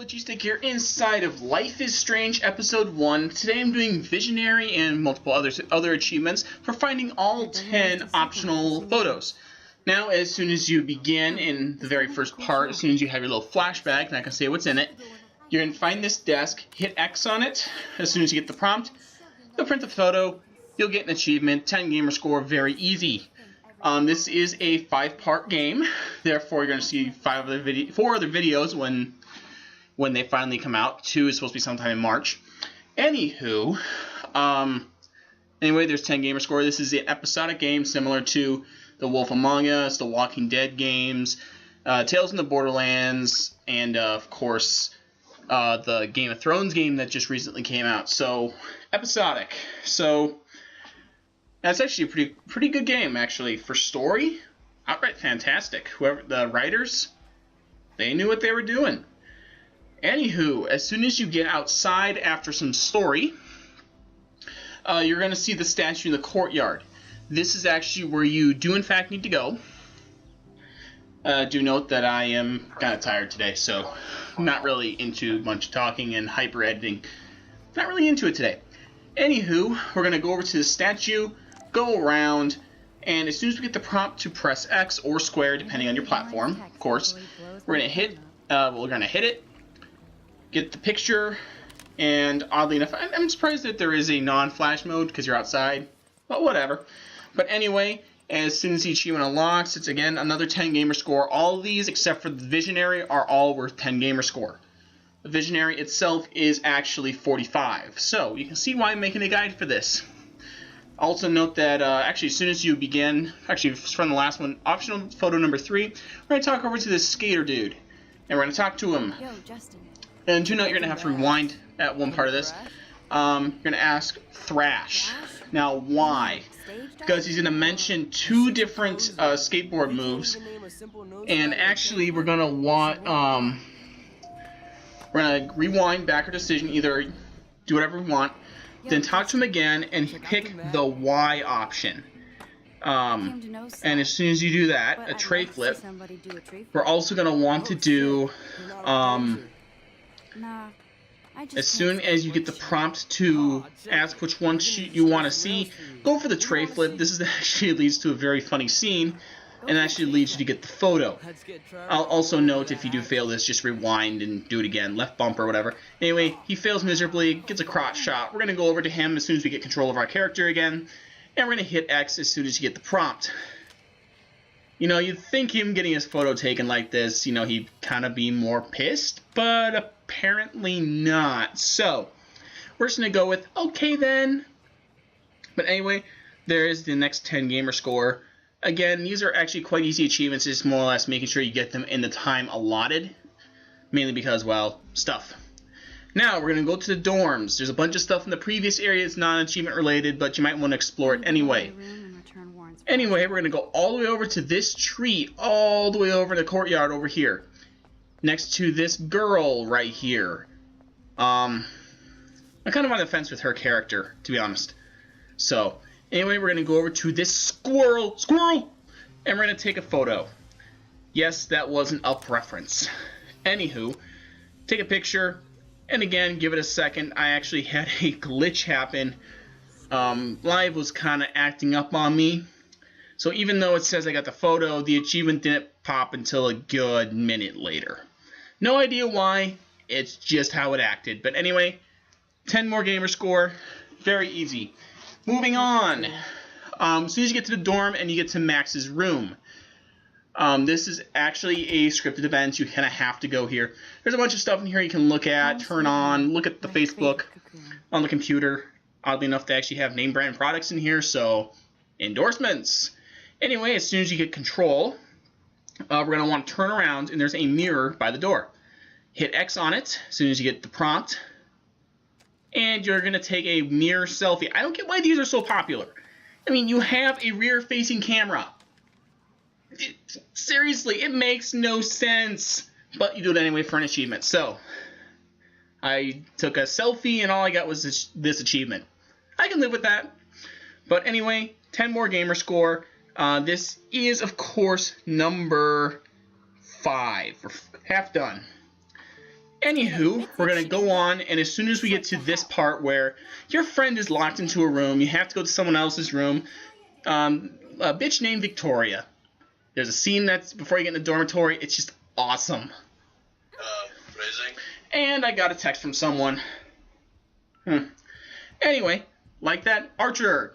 Logistic here inside of Life is Strange Episode 1. Today I'm doing Visionary and multiple other achievements for finding all 10 optional photos. Now, as soon as you begin in the very first part, as soon as you have your little flashback, and I can say what's in it, you're going to find this desk, hit X on it. As soon as you get the prompt, you'll print the photo, you'll get an achievement, 10 gamer score, very easy. This is a 5-part game, therefore you're going to see 4 other videos when they finally come out. 2 is supposed to be sometime in March. Anywho, anyway, there's 10 gamer score. This is an episodic game similar to The Wolf Among Us, The Walking Dead games, Tales from the Borderlands, and of course the Game of Thrones game that just recently came out. So episodic. So that's actually a pretty good game, actually. For story, outright fantastic. Whoever the writers, they knew what they were doing. Anywho, as soon as you get outside after some story, you're going to see the statue in the courtyard. This is actually where you do in fact need to go. Do note that I am kind of tired today, so I'm not really into much talking and hyper editing. Not really into it today. Anywho, we're going to go over to the statue, go around, and as soon as we get the prompt to press X or square, depending on your platform, of course, we're going to hit it, get the picture, and oddly enough, I'm surprised that there is a non-flash mode because you're outside, but whatever. But anyway, as soon as the achievement unlocks, it's again another 10 gamer score. All of these, except for the Visionary, are all worth 10 gamer score. The Visionary itself is actually 45, so you can see why I'm making a guide for this. Also note that actually as soon as you begin, actually from the last one, optional photo number 3, we're going to talk over to this skater dude, and we're going to talk to him. Yo, Justin. And do note you're going to have to rewind at one part of this. You're going to ask Thrash. Now, why? Because he's going to mention 2 different skateboard moves. And actually, we're going to want... we're going to rewind back our decision. Either do whatever we want. Then talk to him again and pick the Y option. And as soon as you do that, a tray flip, we're also going to want to do... as soon as you get the prompt to ask which one you want to see, go for the tray flip. This is actually leads to a very funny scene, and actually leads you to get the photo. I'll also note if you do fail this, just rewind and do it again, left bumper or whatever. Anyway, he fails miserably, gets a crotch shot. We're going to go over to him as soon as we get control of our character again, and we're going to hit X as soon as you get the prompt. You know, you'd think him getting his photo taken like this, you know, he'd kind of be more pissed, but apparently not. So, we're just going to go with, okay then. But anyway, there is the next 10 gamer score. Again, these are actually quite easy achievements, just more or less making sure you get them in the time allotted. Mainly because, well, stuff. Now, we're going to go to the dorms. There's a bunch of stuff in the previous area that's non-achievement related, but you might want to explore it anyway. Anyway, we're going to go all the way over to this tree, all the way over the courtyard over here. Next to this girl right here. I'm kind of on the fence with her character, to be honest. So, anyway, we're going to go over to this squirrel, and we're going to take a photo. Yes, that was an Up reference. Anywho, take a picture, and again, give it a second. I actually had a glitch happen. Live was kind of acting up on me. So even though it says I got the photo, the achievement didn't pop until a good minute later. No idea why, it's just how it acted. But anyway, 10 more gamer score, very easy. Moving on, as soon as you get to the dorm and you get to Max's room, this is actually a scripted event, you kind of have to go here. There's a bunch of stuff in here you can look at, turn on, look at the Facebook on the computer. Oddly enough, they actually have name brand products in here, so endorsements. Anyway, as soon as you get control, we're going to want to turn around, and there's a mirror by the door. Hit X on it as soon as you get the prompt, and you're going to take a mirror selfie. I don't get why these are so popular. I mean, you have a rear-facing camera. Seriously, it makes no sense, but you do it anyway for an achievement. So, I took a selfie, and all I got was this achievement. I can live with that. But anyway, 10 more gamer score. This is, of course, number 5. We're half done. Anywho, we're going to go on, and as soon as we get to this part where your friend is locked into a room, you have to go to someone else's room, a bitch named Victoria. There's a scene that's before you get in the dormitory. It's just awesome. Phrasing. And I got a text from someone. Anyway, like that, Archer.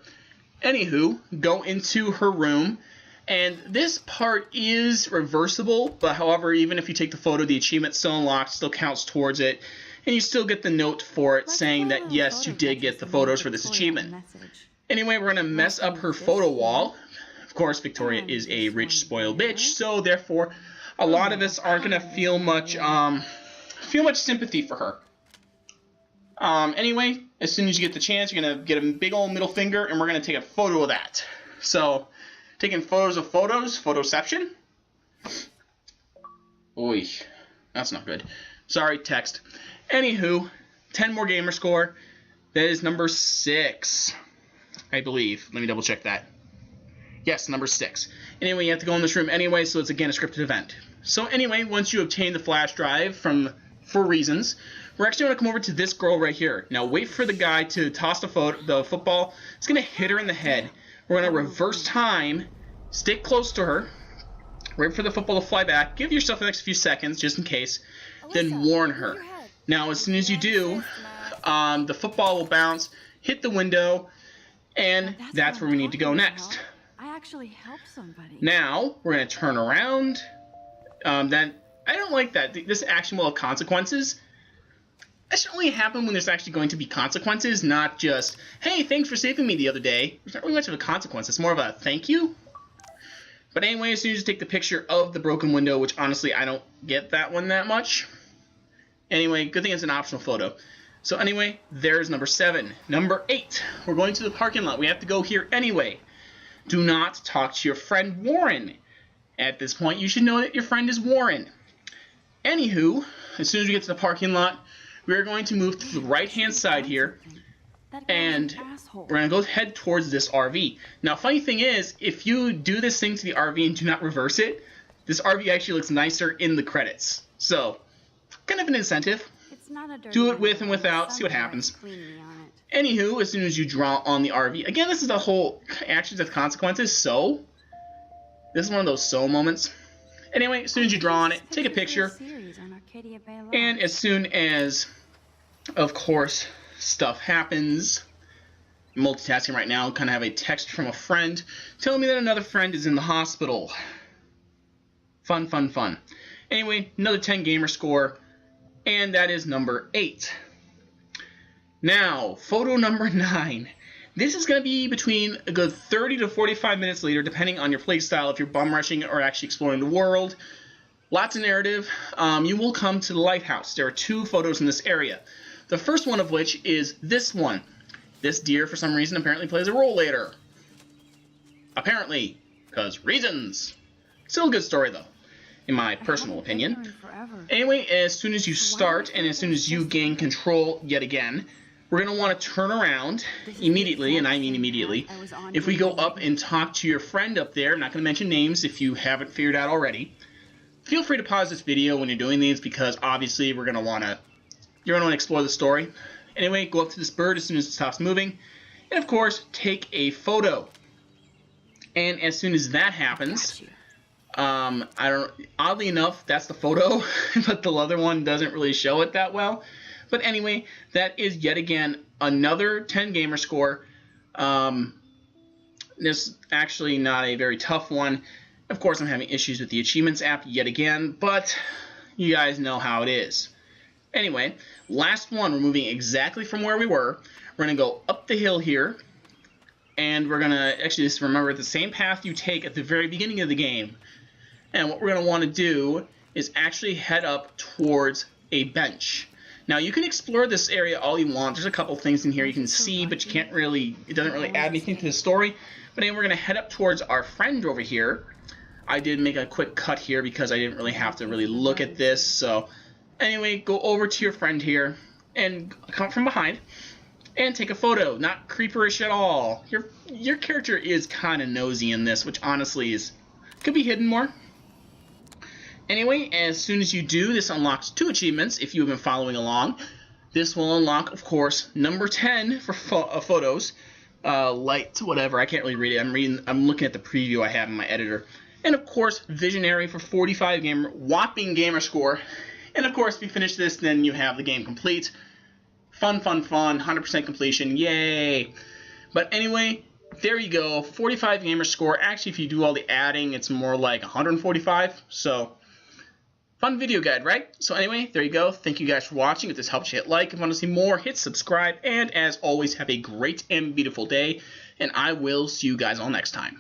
Anywho, go into her room. And this part is reversible, but however, even if you take the photo, the achievement's still unlocked, still counts towards it, and you still get the note for it saying that yes, you did get the photos for this achievement. Anyway, we're going to mess up her photo wall. Of course, Victoria is a rich, spoiled bitch, so therefore, a lot of us aren't going to feel much sympathy for her. Anyway, as soon as you get the chance, you're going to get a big old middle finger, and we're going to take a photo of that. So, taking photos of photos, photoception. Oy, that's not good. Sorry, text. Anywho, 10 more gamer score. That is number 6, I believe. Let me double check that. Yes, number 6. Anyway, you have to go in this room anyway, so it's again a scripted event. So anyway, once you obtain the flash drive for reasons, we're actually going to come over to this girl right here. Now wait for the guy to toss the football. It's going to hit her in the head. We're going to reverse time, stick close to her, wait for the football to fly back, give yourself the next few seconds just in case, then warn her. Now as soon as you do, the football will bounce, hit the window, and that's where we need to go next. I actually helped somebody. Now, we're going to turn around. I don't like that. This action will have consequences. That should only happen when there's actually going to be consequences, not just, hey, thanks for saving me the other day. There's not really much of a consequence. It's more of a thank you. But anyway, as soon as you take the picture of the broken window, which honestly, I don't get that one that much. Anyway, good thing it's an optional photo. So anyway, there's number 7. Number 8, we're going to the parking lot. We have to go here anyway. Do not talk to your friend Warren. At this point, you should know that your friend is Warren. Anywho, as soon as we get to the parking lot, we're going to move to the right-hand side here, and we're going to go head towards this RV. Now, funny thing is, if you do this thing to the RV and do not reverse it, this RV actually looks nicer in the credits. So, kind of an incentive. Do it with and without, see what happens. Anywho, as soon as you draw on the RV, again, this is the whole actions with consequences, so this is one of those so moments. Anyway, as soon as you draw on it, take a picture, and as soon as, of course, stuff happens, multitasking right now, kind of have a text from a friend telling me that another friend is in the hospital. Fun, fun, fun. Anyway, another 10 gamer score, and that is number 8. Now, photo number 9. This is going to be between a good 30 to 45 minutes later, depending on your playstyle, if you're bum rushing or actually exploring the world. Lots of narrative. You will come to the lighthouse. There are 2 photos in this area. The first one of which is this one. This deer, for some reason, apparently plays a role later. Apparently, because reasons. Still a good story, though, in my personal opinion. Anyway, as soon as you start, and as soon as you gain control yet again, we're going to want to turn around immediately, and I mean immediately. If we go up and talk to your friend up there, I'm not going to mention names if you haven't figured out already. Feel free to pause this video when you're doing these, because obviously you're going to want to explore the story. Anyway, go up to this bird as soon as it stops moving, and of course, take a And as soon as that happens, oddly enough, that's the photo, but the other one doesn't really show it that well. But anyway, that is yet again another 10 gamer score. This is actually not a very tough one. Of course, I'm having issues with the Achievements app yet again, but you guys know how it is. Anyway, last one, we're moving exactly from where we were. We're going to go up the hill here, and we're going to actually just remember the same path you take at the very beginning of the game. And what we're going to want to do is actually head up towards a bench. Now, you can explore this area all you want. There's a couple things in here you can see, but you can't really, it doesn't really add anything to the story. But anyway, we're going to head up towards our friend over here. I did make a quick cut here because I didn't really have to really look at this. So anyway, go over to your friend here and come from behind and take a photo. Not creeperish at all. Your character is kind of nosy in this, which honestly could be hidden more. Anyway, as soon as you do, this unlocks 2 achievements if you have been following along. This will unlock, of course, number 10 for photos. Light, whatever, I can't really read it. I'm looking at the preview I have in my editor. And of course, Visionary for 45 whopping gamer score. And of course, if you finish this, then you have the game complete. Fun, 100% completion, yay! But anyway, there you go, 45 gamer score. Actually, if you do all the adding, it's more like 145. So, fun video guide, right? So anyway, there you go. Thank you guys for watching. If this helped you, hit like. If you want to see more, hit subscribe. And as always, have a great and beautiful day. And I will see you guys all next time.